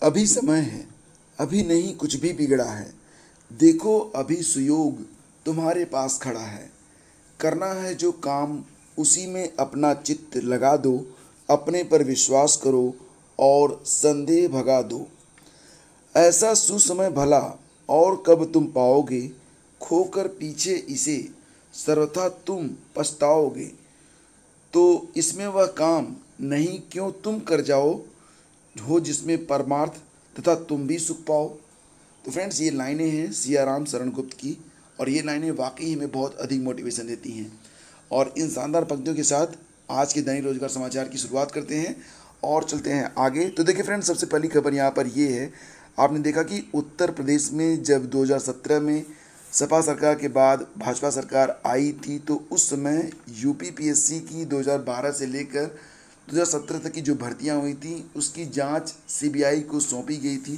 अभी समय है, अभी नहीं कुछ भी बिगड़ा है। देखो अभी सुयोग तुम्हारे पास खड़ा है। करना है जो काम उसी में अपना चित्त लगा दो। अपने पर विश्वास करो और संदेह भगा दो। ऐसा सुसमय भला और कब तुम पाओगे। खोकर पीछे इसे सर्वथा तुम पछताओगे। तो इसमें वह काम नहीं क्यों तुम कर जाओ हो जिसमें परमार्थ तथा तुम भी सुख पाओ। तो फ्रेंड्स, ये लाइनें हैं सियाराम शरण गुप्त की, और ये लाइनें वाकई हमें बहुत अधिक मोटिवेशन देती हैं। और इन शानदार पंक्तियों के साथ आज के दैनिक रोजगार समाचार की शुरुआत करते हैं और चलते हैं आगे। तो देखिए फ्रेंड्स, सबसे पहली खबर यहाँ पर ये है, आपने देखा कि उत्तर प्रदेश में जब 2017 में सपा सरकार के बाद भाजपा सरकार आई थी, तो उस समय यूपीपीएससी की 2012 से लेकर 2017 तक की जो भर्तियां हुई थी उसकी जांच सीबीआई को सौंपी गई थी।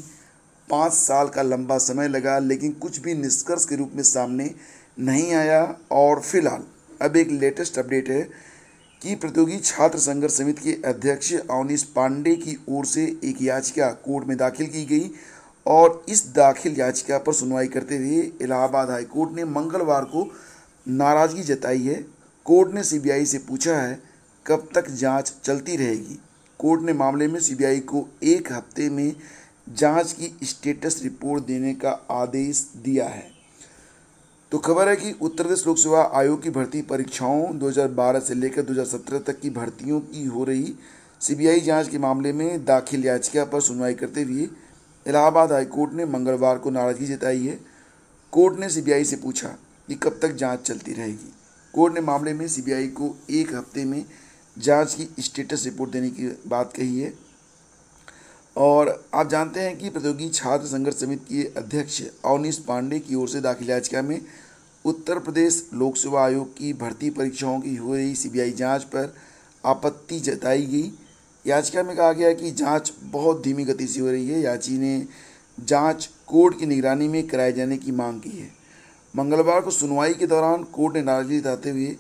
5 साल का लंबा समय लगा, लेकिन कुछ भी निष्कर्ष के रूप में सामने नहीं आया। और फिलहाल अब एक लेटेस्ट अपडेट है कि प्रतियोगी छात्र संघर्ष समिति के अध्यक्ष अवनीश पांडे की ओर से एक याचिका कोर्ट में दाखिल की गई, और इस दाखिल याचिका पर सुनवाई करते हुए इलाहाबाद हाई कोर्ट ने मंगलवार को नाराजगी जताई है। कोर्ट ने सीबीआई से पूछा है कब तक जांच चलती रहेगी। कोर्ट ने मामले में सीबीआई को 1 हफ्ते में जांच की स्टेटस रिपोर्ट देने का आदेश दिया है। तो खबर है कि उत्तर प्रदेश लोक सेवा आयोग की भर्ती परीक्षाओं 2012 से लेकर 2017 तक की भर्तियों की हो रही सीबीआई जांच के मामले में दाखिल याचिका पर सुनवाई करते हुए इलाहाबाद हाई कोर्ट ने मंगलवार को नाराजगी जताई है। कोर्ट ने सीबीआई से पूछा कि कब तक जांच चलती रहेगी। कोर्ट ने मामले में सीबीआई को 1 हफ्ते में जांच की स्टेटस रिपोर्ट देने की बात कही है। और आप जानते हैं कि प्रतियोगी छात्र संघर्ष समिति के अध्यक्ष अवनीश पांडे की ओर से दाखिल याचिका में उत्तर प्रदेश लोक सेवा आयोग की भर्ती परीक्षाओं की हो रही सीबीआई जांच पर आपत्ति जताई गई। याचिका में कहा गया कि जांच बहुत धीमी गति से हो रही है। याची ने जांच कोर्ट की निगरानी में कराए जाने की मांग की है। मंगलवार को सुनवाई के दौरान कोर्ट ने नाराजगी जताते हुए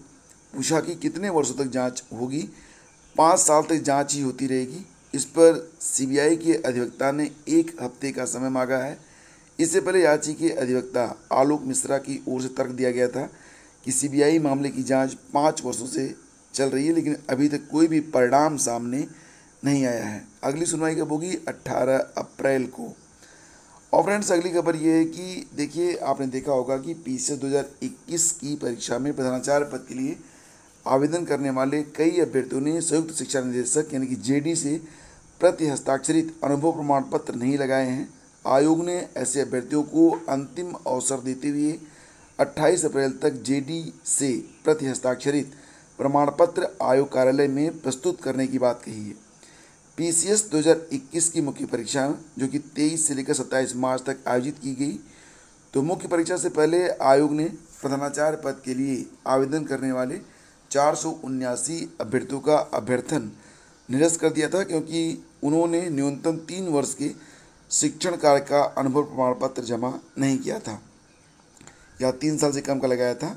पूछा कि कितने वर्षों तक जांच होगी। 5 साल तक जांच ही होती रहेगी। इस पर सीबीआई के अधिवक्ता ने 1 हफ्ते का समय मांगा है। इससे पहले याची के अधिवक्ता आलोक मिश्रा की ओर से तर्क दिया गया था कि सीबीआई मामले की जांच 5 वर्षों से चल रही है, लेकिन अभी तक कोई भी परिणाम सामने नहीं आया है। अगली सुनवाई कब होगी? 18 अप्रैल को। और फ्रेंड्स, अगली खबर ये है कि देखिए, आपने देखा होगा कि पीसीएस 2021 की परीक्षा में प्रधानाचार्य पद के लिए आवेदन करने वाले कई अभ्यर्थियों ने संयुक्त शिक्षा निदेशक यानी कि जेडी से प्रति हस्ताक्षरित अनुभव प्रमाण पत्र नहीं लगाए हैं। आयोग ने ऐसे अभ्यर्थियों को अंतिम अवसर देते हुए 28 अप्रैल तक जेडी से प्रति हस्ताक्षरित प्रमाण पत्र आयोग कार्यालय में प्रस्तुत करने की बात कही है। पीसीएस 2021 की मुख्य परीक्षा जो कि 23 से लेकर 27 मार्च तक आयोजित की गई, तो मुख्य परीक्षा से पहले आयोग ने प्रधानाचार्य पद के लिए आवेदन करने वाले 479 अभ्यर्थियों का अभ्यर्थन निरस्त कर दिया था, क्योंकि उन्होंने न्यूनतम 3 वर्ष के शिक्षण कार्य का अनुभव प्रमाण पत्र जमा नहीं किया था या 3 साल से कम का लगाया था।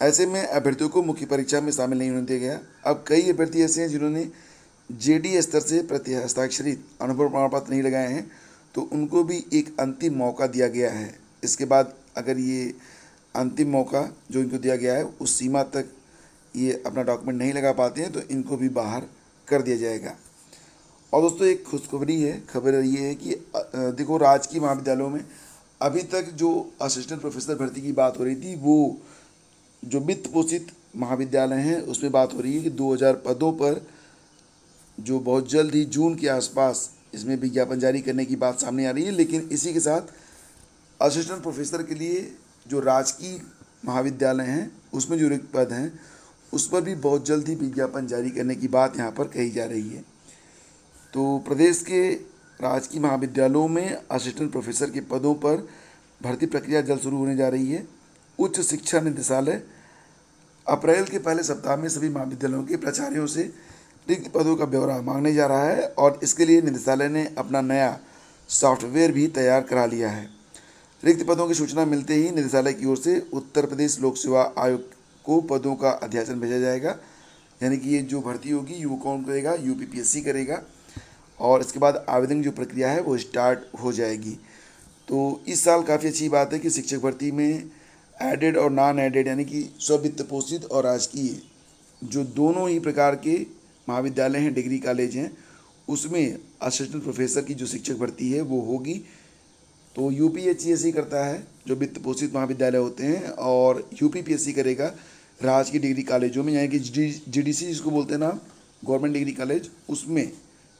ऐसे में अभ्यर्थियों को मुख्य परीक्षा में शामिल नहीं होने दिया गया। अब कई अभ्यर्थी ऐसे हैं जिन्होंने जेडी स्तर से प्रति हस्ताक्षरित अनुभव प्रमाण पत्र नहीं लगाए हैं, तो उनको भी एक अंतिम मौका दिया गया है। इसके बाद अगर ये अंतिम मौका जो इनको दिया गया है उस सीमा तक ये अपना डॉक्यूमेंट नहीं लगा पाते हैं, तो इनको भी बाहर कर दिया जाएगा। और दोस्तों, एक खुशखबरी है। खबर ये है कि देखो, राजकीय महाविद्यालयों में अभी तक जो असिस्टेंट प्रोफेसर भर्ती की बात हो रही थी, वो जो वित्त पोषित महाविद्यालय हैं उसमें बात हो रही है कि 2000 पदों पर जो बहुत जल्द ही जून के आसपास इसमें विज्ञापन जारी करने की बात सामने आ रही है। लेकिन इसी के साथ असिस्टेंट प्रोफेसर के लिए जो राजकीय महाविद्यालय हैं उसमें जो रिक्त पद हैं उस पर भी बहुत जल्द ही विज्ञापन जारी करने की बात यहाँ पर कही जा रही है। तो प्रदेश के राजकीय महाविद्यालयों में असिस्टेंट प्रोफेसर के पदों पर भर्ती प्रक्रिया जल्द शुरू होने जा रही है। उच्च शिक्षा निदेशालय अप्रैल के पहले सप्ताह में सभी महाविद्यालयों के प्राचार्यों से रिक्त पदों का ब्यौरा मांगने जा रहा है, और इसके लिए निदेशालय ने अपना नया सॉफ्टवेयर भी तैयार करा लिया है। रिक्त पदों की सूचना मिलते ही निदेशालय की ओर से उत्तर प्रदेश लोक सेवा आयोग को पदों का अध्यासन भेजा जाएगा। यानी कि ये जो भर्ती होगी वो कौन करेगा? यूपीपीएससी करेगा। और इसके बाद आवेदन की जो प्रक्रिया है वो स्टार्ट हो जाएगी। तो इस साल काफ़ी अच्छी बात है कि शिक्षक भर्ती में एडेड और नॉन एडेड यानी कि स्ववित्त पोषित और राजकीय जो दोनों ही प्रकार के महाविद्यालय हैं, डिग्री कॉलेज हैं, उसमें असिस्टेंट प्रोफेसर की जो शिक्षक भर्ती है वो होगी। तो यूपीएससी ऐसे ही करता है जो वित्त पोषित महाविद्यालय होते हैं, और यूपीपीएससी करेगा राजकीय डिग्री कॉलेजों में, यानी कि जीडीसी जिसको बोलते हैं ना, गवर्नमेंट डिग्री कॉलेज, उसमें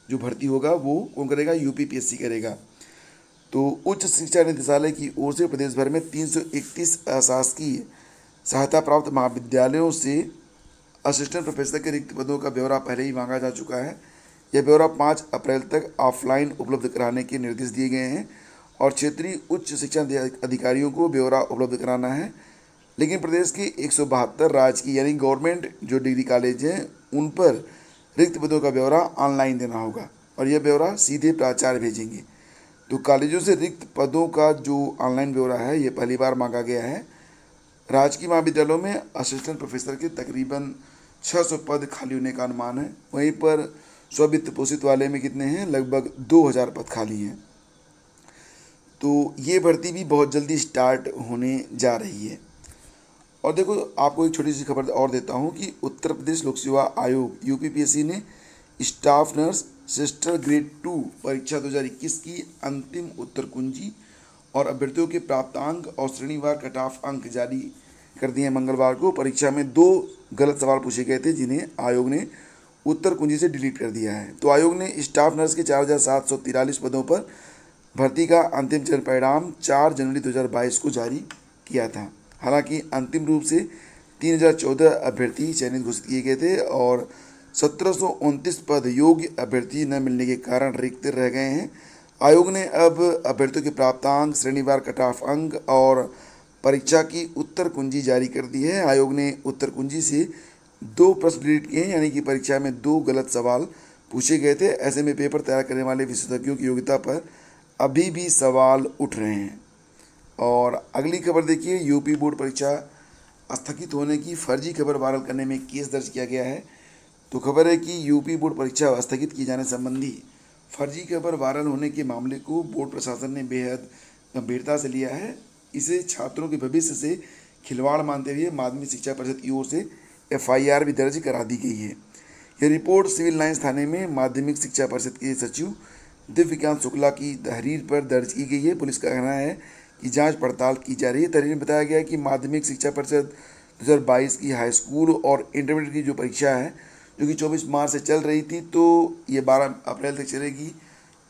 जो भर्ती होगा वो कौन करेगा? यूपीपीएससी करेगा। तो उच्च शिक्षा निदेशालय की ओर से प्रदेश भर में 331 अशासकीय सहायता प्राप्त महाविद्यालयों से असिस्टेंट प्रोफेसर के रिक्त पदों का ब्यौरा पहले ही मांगा जा चुका है। यह ब्यौरा 5 अप्रैल तक ऑफलाइन उपलब्ध कराने के निर्देश दिए गए हैं और क्षेत्रीय उच्च शिक्षा अधिकारियों को ब्यौरा उपलब्ध कराना है। लेकिन प्रदेश के 172 राजकीय यानी गवर्नमेंट जो डिग्री कॉलेज हैं उन पर रिक्त पदों का ब्यौरा ऑनलाइन देना होगा और यह ब्यौरा सीधे प्राचार्य भेजेंगे। तो कॉलेजों से रिक्त पदों का जो ऑनलाइन ब्यौरा है ये पहली बार मांगा गया है। राजकीय महाविद्यालयों में असिस्टेंट प्रोफेसर के तकरीबन 600 पद खाली होने का अनुमान है। वहीं पर स्ववित्त पोषित वाले में कितने हैं? लगभग 2000 पद खाली हैं। तो ये भर्ती भी बहुत जल्दी स्टार्ट होने जा रही है। और देखो, आपको एक छोटी सी खबर और देता हूँ कि उत्तर प्रदेश लोक सेवा आयोग यूपीपीएससी ने स्टाफ नर्स सिस्टर ग्रेड 2 परीक्षा 2021 की अंतिम उत्तर कुंजी और अभ्यर्थियों के प्राप्तांक और श्रेणीवार कट ऑफ अंक जारी कर दिए हैं। मंगलवार को परीक्षा में 2 गलत सवाल पूछे गए थे जिन्हें आयोग ने उत्तर कुंजी से डिलीट कर दिया है। तो आयोग ने स्टाफ नर्स के 4743 पदों पर भर्ती का अंतिम चयन परिणाम 4 जनवरी 2022 को जारी किया था। हालांकि अंतिम रूप से 3014 अभ्यर्थी चयनित घोषित किए गए थे और 1729 पद योग्य अभ्यर्थी न मिलने के कारण रिक्त रह गए हैं। आयोग ने अब अभ्यर्थियों के प्राप्तांक, श्रेणीवार कट ऑफ अंक और परीक्षा की उत्तर कुंजी जारी कर दी है। आयोग ने उत्तर कुंजी से 2 प्रश्न डिलीट किए हैं, यानी कि परीक्षा में 2 गलत सवाल पूछे गए थे। ऐसे में पेपर तैयार करने वाले विशेषज्ञों की योग्यता पर अभी भी सवाल उठ रहे हैं। और अगली खबर देखिए, यूपी बोर्ड परीक्षा स्थगित होने की फर्जी खबर वायरल करने में केस दर्ज किया गया है। तो खबर है कि यूपी बोर्ड परीक्षा स्थगित किए जाने संबंधी फर्जी खबर वायरल होने के मामले को बोर्ड प्रशासन ने बेहद गंभीरता से लिया है। इसे छात्रों के भविष्य से खिलवाड़ मानते हुए माध्यमिक शिक्षा परिषद की ओर से एफआईआर भी दर्ज करा दी गई है। यह रिपोर्ट सिविल लाइन्स थाने में माध्यमिक शिक्षा परिषद के सचिव दिव्यकांत शुक्ला की तहरीर पर दर्ज की गई है। पुलिस का कहना है कि जांच पड़ताल की जा रही है। तहरीर में बताया गया है कि माध्यमिक शिक्षा परिषद 2022 की हाई स्कूल और इंटरमीडिएट की जो परीक्षा है जो कि 24 मार्च से चल रही थी, तो ये 12 अप्रैल तक चलेगी।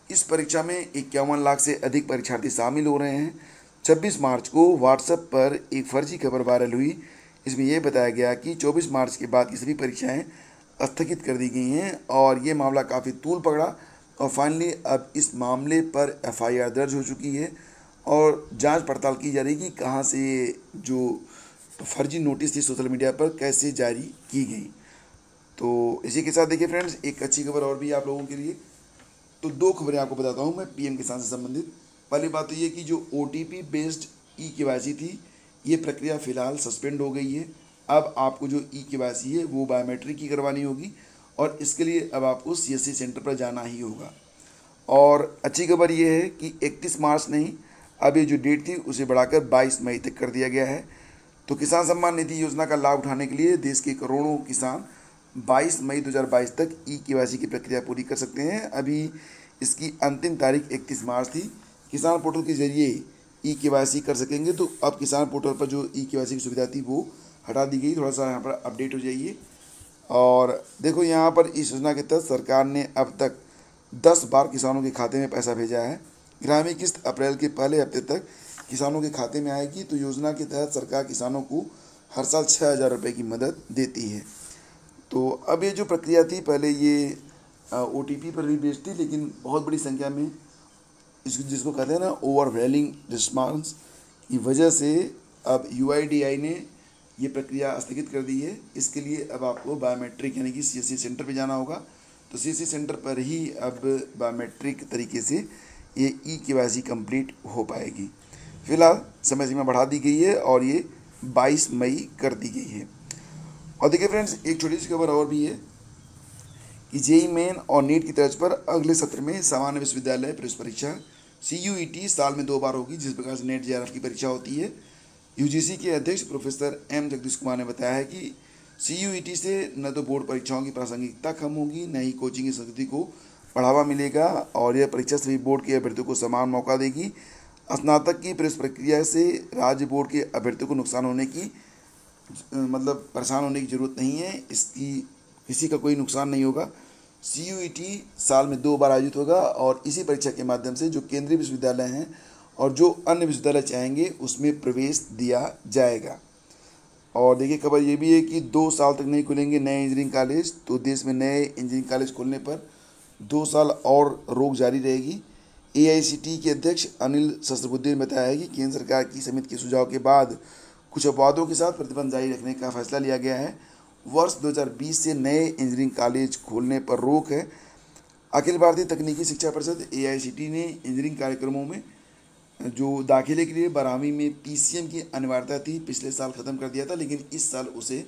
इस परीक्षा में 51 लाख से अधिक परीक्षार्थी शामिल हो रहे हैं। 26 मार्च को व्हाट्सएप पर एक फर्जी खबर वायरल हुई। इसमें यह बताया गया कि 24 मार्च के बाद ये सभी परीक्षाएं स्थगित कर दी गई हैं और ये मामला काफ़ी तूल पकड़ा और फाइनली अब इस मामले पर एफआईआर दर्ज हो चुकी है और जांच पड़ताल की जा रही है कि कहाँ से जो फर्जी नोटिस थी सोशल मीडिया पर कैसे जारी की गई। तो इसी के साथ देखिए फ्रेंड्स, एक अच्छी खबर और भी है आप लोगों के लिए। तो 2 खबरें आपको बताता हूँ मैं पीएम किसान से संबंधित। पहली बात तो ये कि जो ओटीपी बेस्ड ई-केवाईसी थी ये प्रक्रिया फ़िलहाल सस्पेंड हो गई है। अब आपको जो ई-केवाईसी है वो बायोमेट्रिक की करवानी होगी और इसके लिए अब आपको सीएससी सेंटर पर जाना ही होगा। और अच्छी खबर ये है कि 31 मार्च नहीं, अब ये जो डेट थी उसे बढ़ाकर 22 मई तक कर दिया गया है। तो किसान सम्मान निधि योजना का लाभ उठाने के लिए देश के करोड़ों किसान 22 मई 2022 तक ई-केवाईसी की प्रक्रिया पूरी कर सकते हैं। अभी इसकी अंतिम तारीख 31 मार्च थी। किसान पोर्टल के जरिए ई-केवाईसी कर सकेंगे। तो अब किसान पोर्टल पर जो ई-केवाईसी की सुविधा थी वो हटा दी गई। थोड़ा सा यहाँ पर अपडेट हो जाइए। और देखो, यहाँ पर इस योजना के तहत सरकार ने अब तक 10 बार किसानों के खाते में पैसा भेजा है। ग्रामीण किस्त अप्रैल के पहले हफ्ते तक किसानों के खाते में आएगी। तो योजना के तहत सरकार किसानों को हर साल 6000 रुपये की मदद देती है। तो अब ये जो प्रक्रिया थी, पहले ये ओटीपी पर भी बेस्ड थी, लेकिन बहुत बड़ी संख्या में जिसको कहते हैं ना ओवरवेलिंग रिस्पांस की वजह से अब यूआईडीआई ने ये प्रक्रिया स्थगित कर दी है। इसके लिए अब आपको बायोमेट्रिक यानी कि सीएससी सेंटर पे जाना होगा। तो सीएससी सेंटर पर ही अब बायोमेट्रिक तरीके से ये ई-केवाईसी कंप्लीट हो पाएगी। फिलहाल समय सीमा बढ़ा दी गई है और ये 22 मई कर दी गई है। और देखिए फ्रेंड्स, एक छोटी सी खबर और भी है कि जेईई मेन और नीट की तर्ज पर अगले सत्र में सामान्य विश्वविद्यालय प्रवेश परीक्षा CUET साल में 2 बार होगी, जिस प्रकार से नेट JRF की परीक्षा होती है। यूजीसी के अध्यक्ष प्रोफेसर M जगदीश कुमार ने बताया है कि CUET से न तो बोर्ड परीक्षाओं की प्रासंगिकता कम होगी, न ही कोचिंग की संस्कृति को बढ़ावा मिलेगा, और यह परीक्षा सभी बोर्ड के अभ्यर्थियों को समान मौका देगी। स्नातक की प्रवेश प्रक्रिया से राज्य बोर्ड के अभ्यर्थियों को नुकसान होने की मतलब परेशान होने की ज़रूरत नहीं है। इसकी किसी का कोई नुकसान नहीं होगा। CUET साल में 2 बार आयोजित होगा और इसी परीक्षा के माध्यम से जो केंद्रीय विश्वविद्यालय हैं और जो अन्य विश्वविद्यालय चाहेंगे उसमें प्रवेश दिया जाएगा। और देखिए खबर ये भी है कि 2 साल तक नहीं खुलेंगे नए इंजीनियरिंग कॉलेज, तो देश में नए इंजीनियरिंग कॉलेज खोलने पर 2 साल और रोक जारी रहेगी। AICTE के अध्यक्ष अनिल सहस्त्रबुद्धे ने बताया है कि केंद्र सरकार की समिति के सुझाव के बाद कुछ अपवादों के साथ प्रतिबंध जारी रखने का फैसला लिया गया है। वर्ष 2020 से नए इंजीनियरिंग कॉलेज खोलने पर रोक है। अखिल भारतीय तकनीकी शिक्षा परिषद AICTE ने इंजीनियरिंग कार्यक्रमों में जो दाखिले के लिए 12वीं में PCM की अनिवार्यता थी पिछले साल ख़त्म कर दिया था, लेकिन इस साल उसे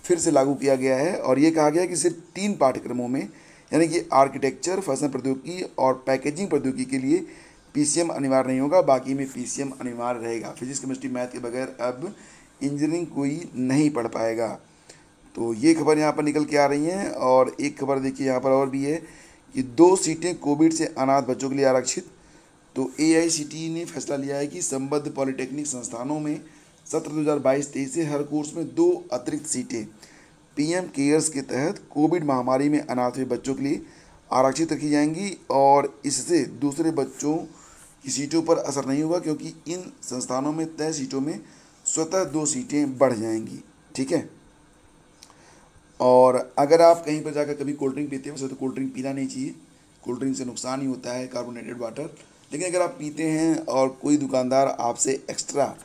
फिर से लागू किया गया है और ये कहा गया है कि सिर्फ 3 पाठ्यक्रमों में यानी कि आर्किटेक्चर, फैशन प्रौद्योगिकी और पैकेजिंग प्रौद्योगिकी के लिए PCM अनिवार्य नहीं होगा, बाकी में PCM अनिवार्य रहेगा। फिजिक्स, केमिस्ट्री, मैथ के बगैर अब इंजीनियरिंग कोई नहीं पढ़ पाएगा। तो ये खबर यहाँ पर निकल के आ रही हैं। और एक खबर देखिए यहाँ पर और भी है कि 2 सीटें कोविड से अनाथ बच्चों के लिए आरक्षित। तो AICTE ने फैसला लिया है कि संबद्ध पॉलिटेक्निक संस्थानों में सत्र 2022-23 से हर कोर्स में 2 अतिरिक्त सीटें PM केयर्स के तहत कोविड महामारी में अनाथ हुए बच्चों के लिए आरक्षित रखी जाएंगी और इससे दूसरे बच्चों की सीटों पर असर नहीं होगा, क्योंकि इन संस्थानों में तय सीटों में स्वतः 2 सीटें बढ़ जाएंगी। ठीक है। और अगर आप कहीं पर जाकर कभी कोल्ड ड्रिंक पीते हैं, वैसे तो कोल्ड ड्रिंक पीना नहीं चाहिए, कोल्ड ड्रिंक से नुकसान ही होता है, कार्बोनेटेड वाटर। लेकिन अगर आप पीते हैं और कोई दुकानदार आपसे एक्स्ट्रा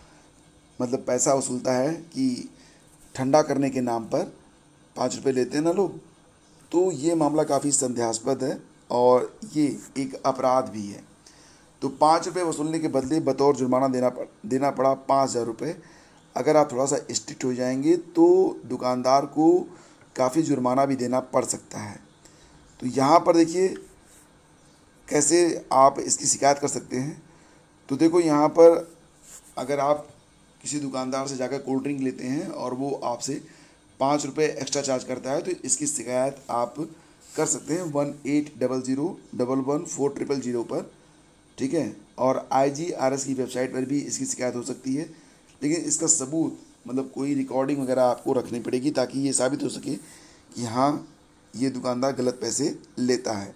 मतलब पैसा वसूलता है कि ठंडा करने के नाम पर 5 रुपये लेते हैं ना लोग, तो ये मामला काफ़ी संदेहास्पद है और ये एक अपराध भी है। तो 5 रुपये वसूलने के बदले बतौर जुर्माना देना पड़ा 5,000 रुपये। अगर आप थोड़ा सा स्ट्रिक्ट हो जाएंगे तो दुकानदार को काफ़ी जुर्माना भी देना पड़ सकता है। तो यहाँ पर देखिए कैसे आप इसकी शिकायत कर सकते हैं। तो देखो यहाँ पर अगर आप किसी दुकानदार से जाकर कोल्ड ड्रिंक लेते हैं और वो आपसे 5 रुपये एक्स्ट्रा चार्ज करता है, तो इसकी शिकायत आप कर सकते हैं 1800111400 पर। ठीक है। और IGRS की वेबसाइट पर भी इसकी शिकायत हो सकती है, लेकिन इसका सबूत मतलब कोई रिकॉर्डिंग वगैरह आपको रखनी पड़ेगी ताकि ये साबित हो सके कि हाँ ये दुकानदार गलत पैसे लेता है।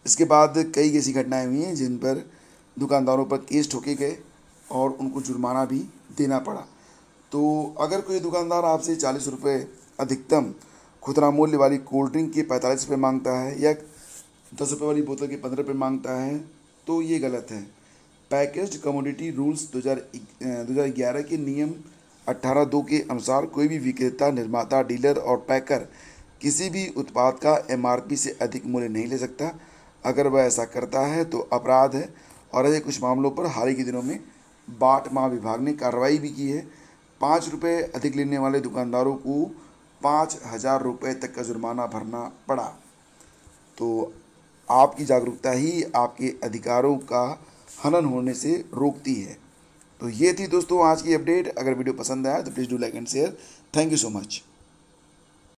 इसके बाद कई ऐसी घटनाएं हुई हैं जिन पर दुकानदारों पर केस ठोके गए और उनको जुर्माना भी देना पड़ा। तो अगर कोई दुकानदार आपसे 40 रुपये अधिकतम खुदरा मूल्य वाली कोल्ड ड्रिंक के 45 रुपये मांगता है या 10 रुपये वाली बोतल के 15 रुपये मांगता है, तो ये गलत है। पैकेज्ड कमोडिटी रूल्स 2011 के नियम 18(2) के अनुसार कोई भी विक्रेता, निर्माता, डीलर और पैकर किसी भी उत्पाद का MRP से अधिक मूल्य नहीं ले सकता। अगर वह ऐसा करता है तो अपराध है और ऐसे कुछ मामलों पर हाल ही के दिनों में बाट महाविभाग ने कार्रवाई भी की है। 5 रुपये अधिक लेने वाले दुकानदारों को 5,000 रुपये तक का जुर्माना भरना पड़ा। तो आपकी जागरूकता ही आपके अधिकारों का हनन होने से रोकती है। तो ये थी दोस्तों आज की अपडेट। अगर वीडियो पसंद आया तो please do like and share. Thank you so much.